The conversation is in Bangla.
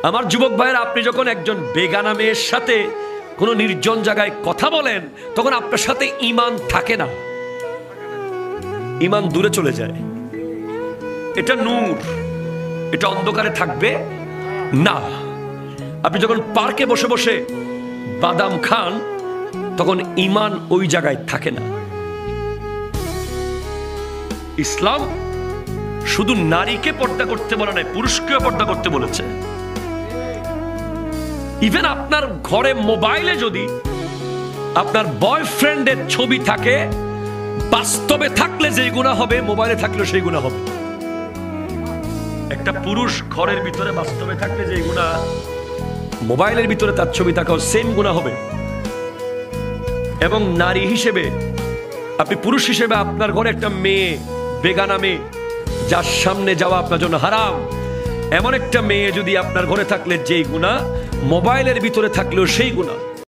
আমার যুবক ভাইয়েরা, আপনি যখন একজন বেগানা মেয়ের সাথে কোনো নির্জন জায়গায় কথা বলেন, তখন আপনার সাথে ঈমান থাকে না, ঈমান দূরে চলে যায়। এটা নূর, এটা অন্ধকারে থাকবে না। আপনি যখন পার্কে বসে বসে বাদাম খান, তখন ঈমান ওই জায়গায় থাকে না। ইসলাম শুধু নারীকে পর্দা করতে বলে নাই, পুরুষকেও পর্দা করতে বলেছে। ইভেন আপনার ঘরে মোবাইলে যদি আপনার বয়ফ্রেন্ডের ছবি থাকে, বাস্তবে থাকলে যেই গুনাহ হবে, মোবাইলে থাকলেও সেই গুনাহ হবে। একটা পুরুষ ঘরের ভিতরে বাস্তবে থাকলে যেই গুনাহ, মোবাইলের ভিতরে তার ছবি থাকাও সেম গুনাহ হবে। এবং নারী হিসেবে, আপনি পুরুষ হিসেবে আপনার ঘরে একটা মেয়ে, বেগানা মেয়ে, যার সামনে যাওয়া আপনার জন্য হারাম, এমন একটা মেয়ে যদি আপনার ঘরে থাকলে যেই গুনাহ, মোবাইলের ভিতরে থাকলেও সেই গুনাহ।